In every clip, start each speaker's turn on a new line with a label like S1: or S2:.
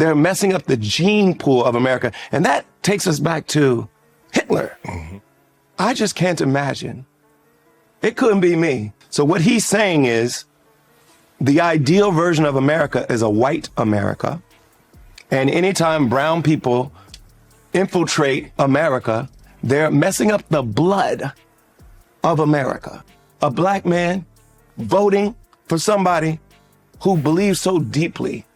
S1: They're messing up the gene pool of America. And that takes us back to Hitler. I just can't imagine. It couldn't be me. So what he's saying is the ideal version of America is a white America. And anytime brown people infiltrate America, they're messing up the blood of America. A black man voting for somebody who believes so deeply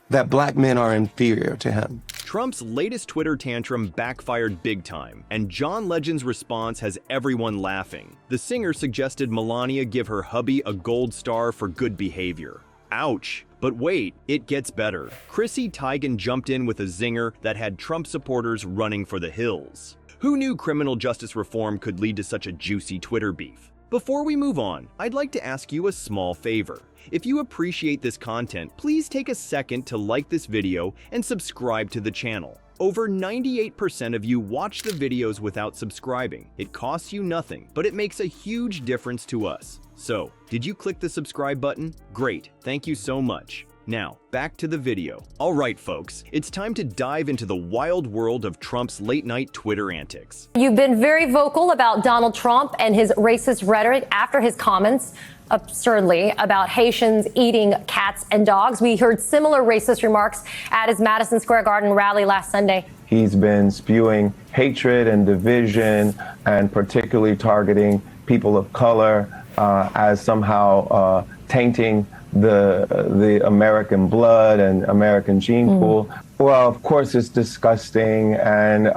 S1: that black men are inferior to him.
S2: Trump's latest Twitter tantrum backfired big time, and John Legend's response has everyone laughing. The singer suggested Melania give her hubby a gold star for good behavior. Ouch. But wait, it gets better. Chrissy Teigen jumped in with a zinger that had Trump supporters running for the hills. Who knew criminal justice reform could lead to such a juicy Twitter beef? Before we move on, I'd like to ask you a small favor. If you appreciate this content, please take a second to like this video and subscribe to the channel. Over 98% of you watch the videos without subscribing. It costs you nothing, but it makes a huge difference to us. So, did you click the subscribe button? Great, thank you so much. Now, back to the video. Alright folks, it's time to dive into the wild world of Trump's late-night Twitter antics.
S3: You've been very vocal about Donald Trump and his racist rhetoric after his comments, absurdly, about Haitians eating cats and dogs. We heard similar racist remarks at his Madison Square Garden rally last Sunday.
S4: He's been spewing hatred and division and particularly targeting people of color as somehow tainting the American blood and American gene pool. Well, of course, it's disgusting. And,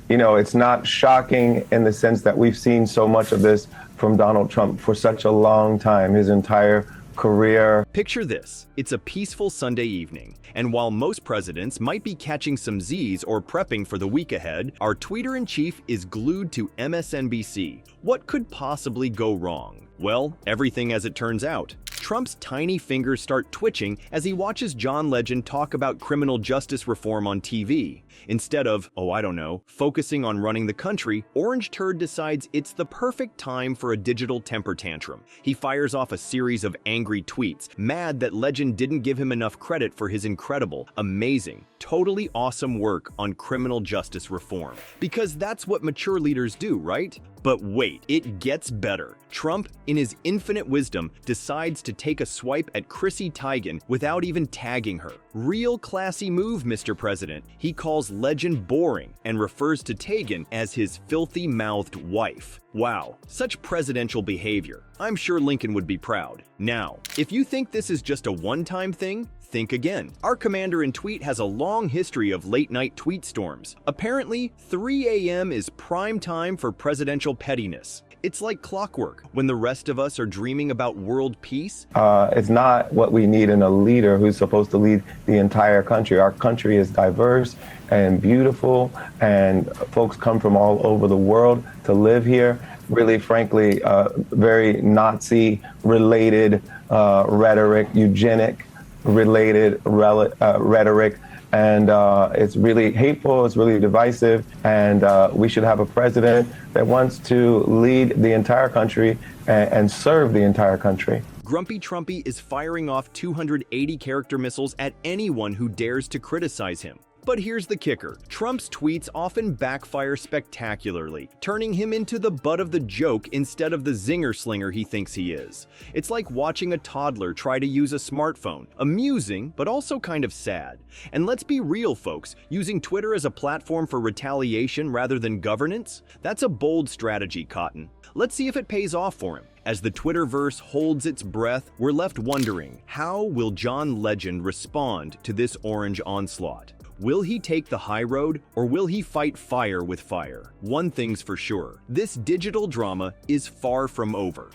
S4: it's not shocking in the sense that we've seen so much of this from Donald Trump for such a long time, his entire career.
S2: Picture this. It's a peaceful Sunday evening, and while most presidents might be catching some Z's or prepping for the week ahead, our tweeter-in-chief is glued to MSNBC. What could possibly go wrong? Well, everything as it turns out. Trump's tiny fingers start twitching as he watches John Legend talk about criminal justice reform on TV. Instead of, focusing on running the country, Orange Turd decides it's the perfect time for a digital temper tantrum. He fires off a series of angry tweets, mad that Legend didn't give him enough credit for his incredible, amazing, totally awesome work on criminal justice reform. Because that's what mature leaders do, right? But wait, it gets better. Trump, in his infinite wisdom, decides to take a swipe at Chrissy Teigen without even tagging her. Real classy move, Mr. President. He calls Legend boring and refers to Teigen as his filthy-mouthed wife. Wow, such presidential behavior. I'm sure Lincoln would be proud. Now, if you think this is just a one-time thing, think again. Our commander-in-tweet has a long history of late-night tweet storms. Apparently, 3 a.m. is prime time for presidential pettiness. It's like clockwork. When the rest of us are dreaming about world peace,
S4: it's not what we need in a leader who's supposed to lead the entire country. Our country is diverse and beautiful, and folks come from all over the world to live here. Really, frankly, very Nazi-related rhetoric, eugenic-related rhetoric. And it's really hateful, it's really divisive, and we should have a president that wants to lead the entire country and serve the entire country.
S2: Grumpy Trumpy is firing off 280 character missiles at anyone who dares to criticize him. But here's the kicker. Trump's tweets often backfire spectacularly, turning him into the butt of the joke instead of the zinger slinger he thinks he is. It's like watching a toddler try to use a smartphone. Amusing, but also kind of sad. And let's be real, folks, using Twitter as a platform for retaliation rather than governance? That's a bold strategy, Cotton. Let's see if it pays off for him. As the Twitterverse holds its breath, we're left wondering, how will John Legend respond to this orange onslaught? Will he take the high road, or will he fight fire with fire? One thing's for sure, this digital drama is far from over.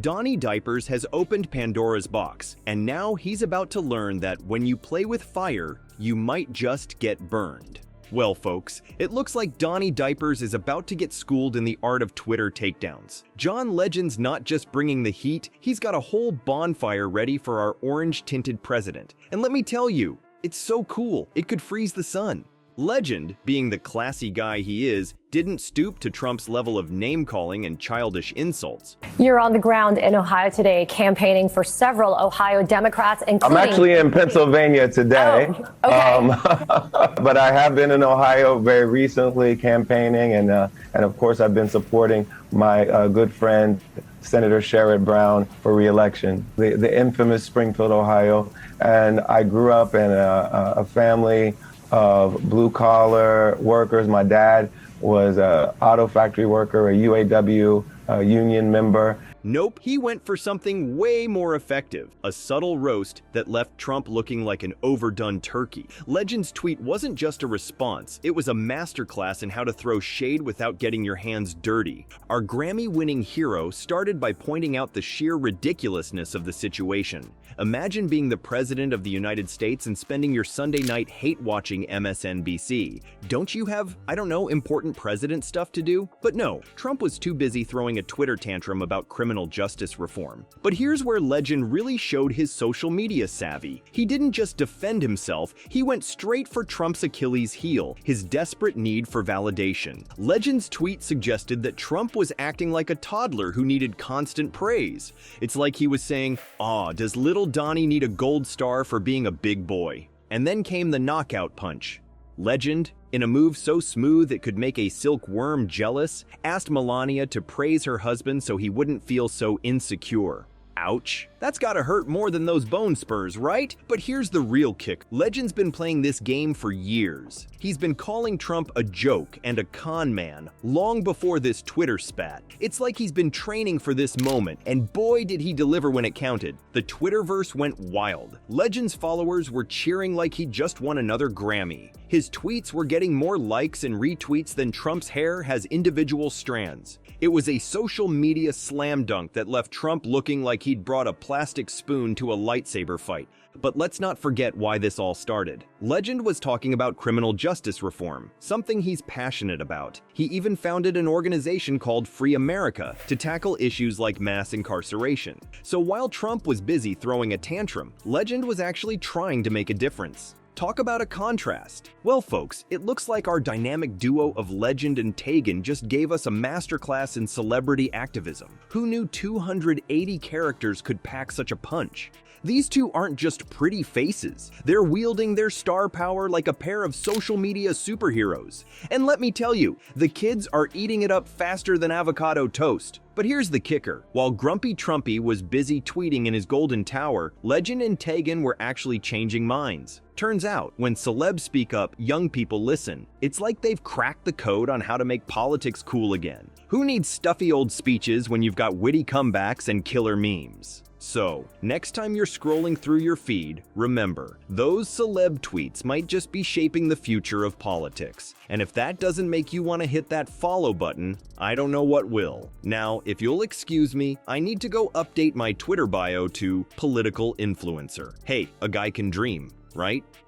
S2: Donnie Diapers has opened Pandora's box, and now he's about to learn that when you play with fire, you might just get burned. Well, folks, it looks like Donnie Diapers is about to get schooled in the art of Twitter takedowns. John Legend's not just bringing the heat, he's got a whole bonfire ready for our orange-tinted president. And let me tell you, it's so cool, it could freeze the sun. Legend, being the classy guy he is, didn't stoop to Trump's level of name-calling and childish insults.
S3: You're on the ground in Ohio today campaigning for several Ohio Democrats, including...
S4: I'm actually in Pennsylvania today.
S3: Oh, okay.
S4: But I have been in Ohio very recently campaigning, and of course I've been supporting my good friend, Senator Sherrod Brown, for re-election, the infamous Springfield, Ohio. And I grew up in a family of blue-collar workers. My dad was an auto factory worker, a UAW union member.
S2: Nope, he went for something way more effective, a subtle roast that left Trump looking like an overdone turkey. Legend's tweet wasn't just a response, it was a masterclass in how to throw shade without getting your hands dirty. Our Grammy-winning hero started by pointing out the sheer ridiculousness of the situation. Imagine being the president of the United States and spending your Sunday night hate-watching MSNBC. Don't you have, I don't know, important president stuff to do? But no, Trump was too busy throwing a Twitter tantrum about criminal justice reform. But here's where Legend really showed his social media savvy. He didn't just defend himself, he went straight for Trump's Achilles heel, his desperate need for validation. Legend's tweet suggested that Trump was acting like a toddler who needed constant praise. It's like he was saying, "Aw, does little Donnie need a gold star for being a big boy?" And then came the knockout punch. Legend, in a move so smooth it could make a silkworm jealous, asked Melania to praise her husband so he wouldn't feel so insecure. Ouch. That's gotta hurt more than those bone spurs, right? But here's the real kick. Legend's been playing this game for years. He's been calling Trump a joke and a con man long before this Twitter spat. It's like he's been training for this moment, and boy did he deliver when it counted. The Twitterverse went wild. Legend's followers were cheering like he just won another Grammy. His tweets were getting more likes and retweets than Trump's hair has individual strands. It was a social media slam dunk that left Trump looking like he'd brought a plastic spoon to a lightsaber fight. But let's not forget why this all started. Legend was talking about criminal justice reform, something he's passionate about. He even founded an organization called Free America to tackle issues like mass incarceration. So while Trump was busy throwing a tantrum, Legend was actually trying to make a difference. Talk about a contrast. Well, folks, it looks like our dynamic duo of Legend and Tegan just gave us a masterclass in celebrity activism. Who knew 280 characters could pack such a punch? These two aren't just pretty faces. They're wielding their star power like a pair of social media superheroes. And let me tell you, the kids are eating it up faster than avocado toast. But here's the kicker. While Grumpy Trumpy was busy tweeting in his golden tower, Legend and Tegan were actually changing minds. Turns out, when celebs speak up, young people listen. It's like they've cracked the code on how to make politics cool again. Who needs stuffy old speeches when you've got witty comebacks and killer memes? So, next time you're scrolling through your feed, remember, those celeb tweets might just be shaping the future of politics. And if that doesn't make you want to hit that follow button, I don't know what will. Now, if you'll excuse me, I need to go update my Twitter bio to political influencer. Hey, a guy can dream, right?